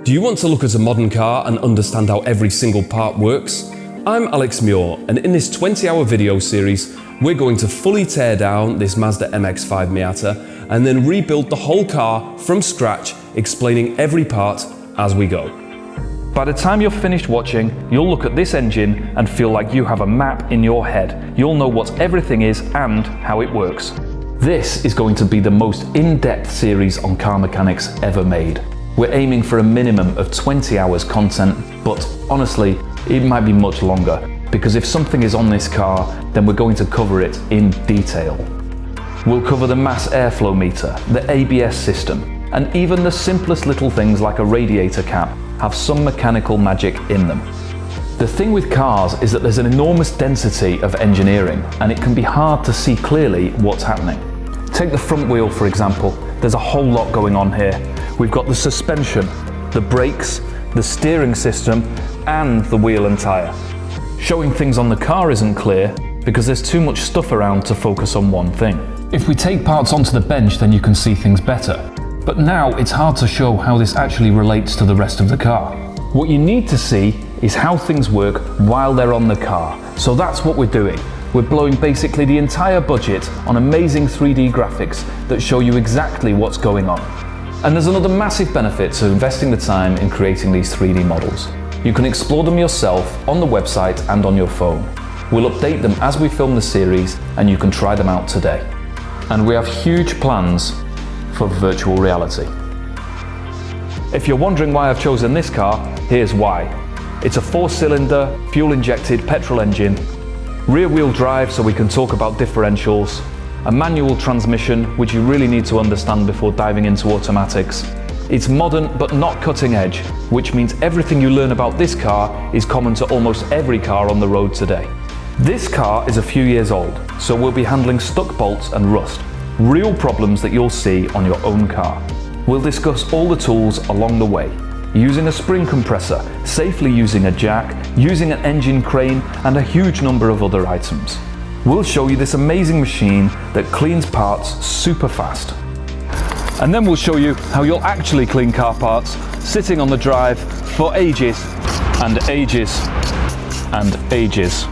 Do you want to look at a modern car and understand how every single part works? I'm Alex Muir, and in this 20-hour video series, we're going to fully tear down this Mazda MX-5 Miata and then rebuild the whole car from scratch, explaining every part as we go. By the time you're finished watching, you'll look at this engine and feel like you have a map in your head. You'll know what everything is and how it works. This is going to be the most in-depth series on car mechanics ever made. We're aiming for a minimum of 20 hours content, but honestly, it might be much longer, because if something is on this car, then we're going to cover it in detail. We'll cover the mass airflow meter, the ABS system, and even the simplest little things like a radiator cap have some mechanical magic in them. The thing with cars is that there's an enormous density of engineering, and it can be hard to see clearly what's happening. Take the front wheel, for example. There's a whole lot going on here. We've got the suspension, the brakes, the steering system, and the wheel and tyre. Showing things on the car isn't clear because there's too much stuff around to focus on one thing. If we take parts onto the bench, then you can see things better. But now it's hard to show how this actually relates to the rest of the car. What you need to see is how things work while they're on the car. So that's what we're doing. We're blowing basically the entire budget on amazing 3D graphics that show you exactly what's going on. And there's another massive benefit to investing the time in creating these 3D models. You can explore them yourself on the website and on your phone. We'll update them as we film the series, and you can try them out today. And we have huge plans for virtual reality. If you're wondering why I've chosen this car, here's why. It's a 4-cylinder, fuel-injected petrol engine, rear-wheel drive so we can talk about differentials, a manual transmission which you really need to understand before diving into automatics. It's modern but not cutting edge, which means everything you learn about this car is common to almost every car on the road today. This car is a few years old, so we'll be handling stuck bolts and rust, real problems that you'll see on your own car. We'll discuss all the tools along the way, using a spring compressor, safely using a jack, using an engine crane, and a huge number of other items. We'll show you this amazing machine that cleans parts super fast. And then we'll show you how you'll actually clean car parts sitting on the drive for ages and ages and ages.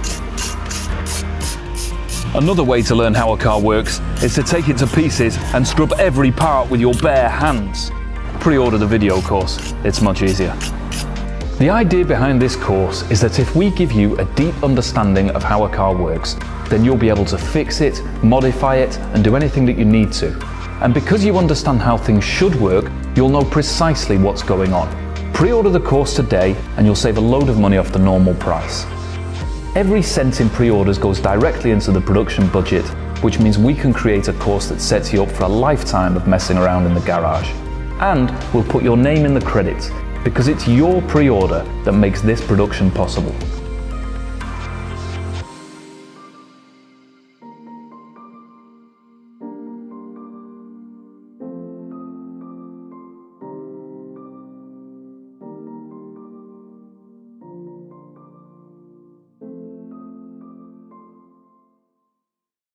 Another way to learn how a car works is to take it to pieces and scrub every part with your bare hands. Pre-order the video course, it's much easier. The idea behind this course is that if we give you a deep understanding of how a car works, then you'll be able to fix it, modify it, and do anything that you need to. And because you understand how things should work, you'll know precisely what's going on. Pre-order the course today and you'll save a load of money off the normal price. Every cent in pre-orders goes directly into the production budget, which means we can create a course that sets you up for a lifetime of messing around in the garage. And we'll put your name in the credits, because it's your pre-order that makes this production possible.